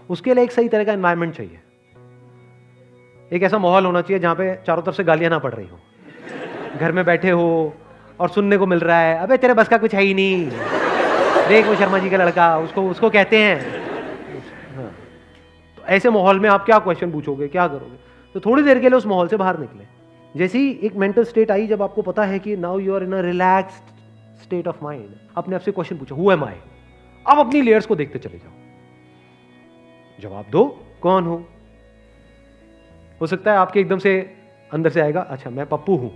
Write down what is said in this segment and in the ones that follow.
उसके लिए एक सही तरह का एनवायरनमेंट चाहिए, एक ऐसा माहौल होना चाहिए जहां पे चारों तरफ से गालियां ना पड़ रही हो, घर में बैठे हो और सुनने को मिल रहा है अबे तेरे बस का कुछ है ही नहीं, देख वो शर्मा जी का लड़का, उसको कहते हैं। हाँ। तो ऐसे माहौल में आप क्या क्वेश्चन पूछोगे, क्या करोगे? तो थोड़ी देर के लिए उस माहौल से बाहर निकले। जैसे ही एक मेंटल स्टेट आई, जब आपको पता है कि now you are in a relaxed state of mind, अपने आप से क्वेश्चन पूछो, हु एम आई? अब अपनी लेयर्स को देखते चले जाओ, जवाब दो, कौन हो सकता है आपके एकदम से अंदर से आएगा, अच्छा मैं पप्पू हूं।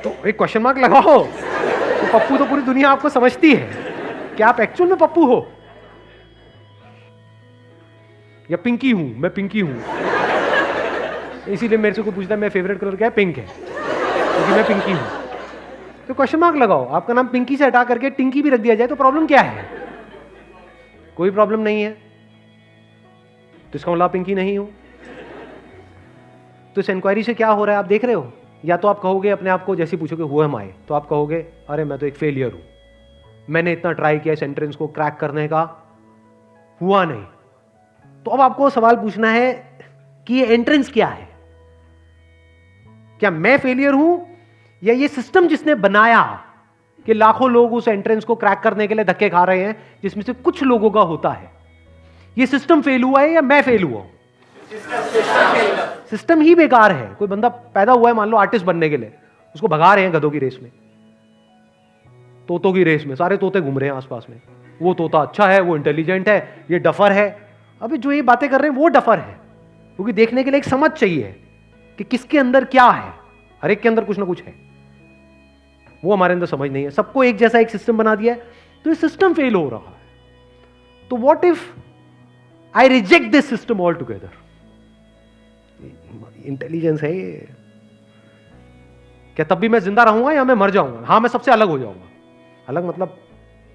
तो एक क्वेश्चन मार्क लगाओ, तो पप्पू तो पूरी दुनिया आपको समझती है, क्या आप एक्चुअल में पप्पू हो? या पिंकी हूं, मैं पिंकी हूं, इसीलिए मेरे से कोई पूछता है मेरा फेवरेट कलर क्या है, पिंक है, क्योंकि मैं पिंकी हूं। तो क्वेश्चन मार्क लगाओ, आपका नाम पिंकी से हटा करके टिंकी भी रख दिया जाए तो प्रॉब्लम क्या है? कोई प्रॉब्लम नहीं है, तो इसका मतलब पिंकी नहीं हो। तो इस इंक्वायरी से क्या हो रहा है आप देख रहे हो? या तो आप कहोगे अपने आप को, जैसे पूछोगे हु एम आई, तो आप कहोगे अरे मैं तो एक फेलियर हूं, मैंने इतना ट्राई किया इस एंट्रेंस को क्रैक करने का, हुआ नहीं। तो अब आपको सवाल पूछना है कि ये एंट्रेंस क्या है? क्या मैं फेलियर हूं, या ये सिस्टम जिसने बनाया कि लाखों लोग उस एंट्रेंस को क्रैक करने के लिए धक्के खा रहे हैं, जिसमें से कुछ लोगों का होता है, ये सिस्टम फेल हुआ है या मैं फेल हुआ हूं? सिस्टम ही बेकार है। कोई बंदा पैदा हुआ है मान लो आर्टिस्ट बनने के लिए, उसको भगा रहे हैं गधों की रेस में, तोतों की रेस में, सारे तोते घूम रहे हैं आसपास में, वो तोता अच्छा है, वो इंटेलिजेंट है, ये डफर है। अभी जो ये बातें कर रहे हैं वो डफर है, क्योंकि देखने के लिए एक समझ चाहिए कि किसके अंदर क्या है, हर एक के अंदर कुछ ना कुछ है, वो हमारे अंदर समझ नहीं है। सबको एक जैसा एक सिस्टम बना दिया है, तो ये सिस्टम फेल हो रहा है। तो what if I reject this system all together? Intelligence है ये, क्या तब भी मैं जिंदा रहूंगा या मैं मर जाऊंगा? हाँ, मैं सबसे अलग हो जाऊंगा। अलग मतलब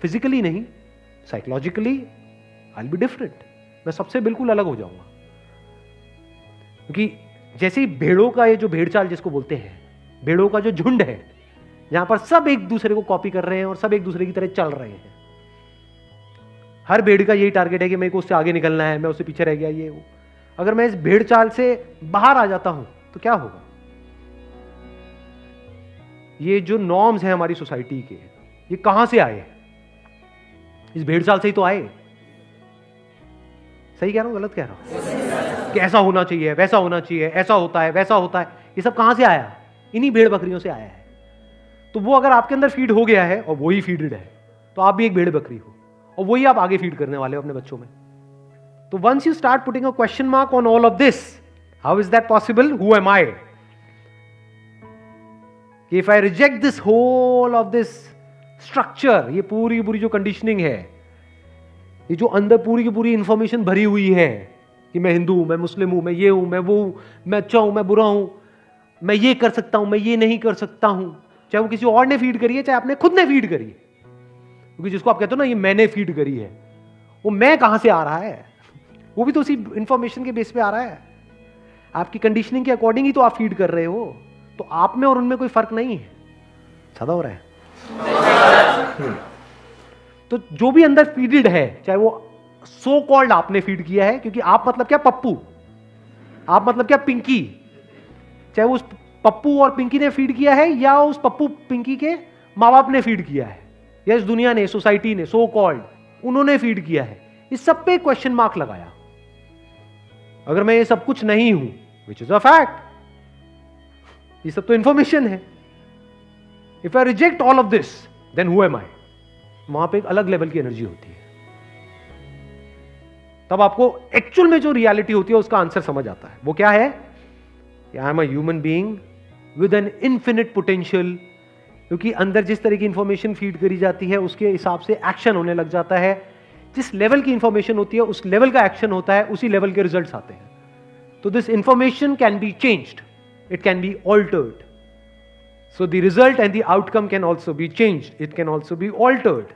फिजिकली नहीं, psychologically I will be different, मैं सबसे बिल्कुल अलग हो जाऊंगा। क्योंकि जैसे ही भेड़ों का ये जो भेड़चाल जिसको बोलते हैं, भेड़ों का जो झुंड है, यहां पर सब एक दूसरे को कॉपी कर रहे हैं और सब एक दूसरे की तरह चल रहे हैं। हर भेड़ का यही टारगेट है कि मेरे को उससे आगे निकलना है, मैं उससे पीछे रह गया, ये वो। अगर मैं इस भेड़चाल से बाहर आ जाता हूं तो क्या होगा? ये जो नॉर्म्स हैं हमारी सोसाइटी के, ये कहां से आए? इस भेड़चाल से ही तो आए। सही कह रहा हूं, गलत कह रहा हूं? कि ऐसा होना चाहिए, वैसा होना चाहिए, ऐसा होता है, वैसा होता है, ये सब कहां से आया? इन्हीं भेड़ बकरियों से आया है। तो वो अगर आपके अंदर फीड हो गया है और वही फीडेड है, तो आप भी एक भेड़ बकरी हो और वही आप आगे फीड करने वाले हो अपने बच्चों में। तो once you start putting a question mark on all of this, how is that possible? Who am I? If I reject this whole of this structure, ये पूरी पूरी जो कंडीशनिंग है, ये जो अंदर पूरी की पूरी इंफॉर्मेशन भरी हुई है कि मैं हिंदू हूं, मैं मुस्लिम हूं, मैं ये हूं, मैं वो हूं, मैं अच्छा हूं, मैं बुरा हूं, मैं ये कर सकता हूं, मैं ये नहीं कर सकता हूं, चाहे वो किसी और ने फीड करी है, चाहे आपने खुद ने फीड करी है। क्योंकि जिसको आप कहते हो ना ये मैंने फीड करी है, वो मैं कहां से आ रहा है? वो भी तो उसी इंफॉर्मेशन के बेस पे आ रहा है। आपकी कंडीशनिंग के अकॉर्डिंग ही तो आप फीड कर रहे हो। तो आप में और उनमें कोई फर्क नहीं है। ज्यादा हो रहा है। तो जो भी अंदर फीडेड है, चाहे वो सो कॉल्ड आपने फीड किया है, क्योंकि आप मतलब क्या पप्पू, आप मतलब क्या पिंकी, चाहे वो उस पप्पू और पिंकी ने फीड किया है या उस पप्पू पिंकी के माँ बाप ने फीड किया है, या इस दुनिया ने, सोसाइटी ने, सो कॉल्ड उन्होंने फीड किया है, इस सब पे क्वेश्चन मार्क लगाया। अगर मैं ये सब कुछ नहीं हूं, विच इज अ फैक्ट, ये सब तो इंफॉर्मेशन है, if I reject all of this then who am I? वहां पे एक अलग लेवल की एनर्जी होती है। तब आपको एक्चुअल में जो रियलिटी होती है उसका आंसर समझ आता है। वो क्या है? I am a human being with an infinite potential. क्योंकि अंदर जिस तरह की इंफॉर्मेशन फीड करी जाती है उसके हिसाब से एक्शन होने लग जाता है। जिस लेवल की इंफॉर्मेशन होती है उस लेवल का एक्शन होता है, उसी लेवल के रिजल्ट्स आते हैं। तो this information can be changed, it can be altered, so the result and the outcome can also be changed, it can also be altered.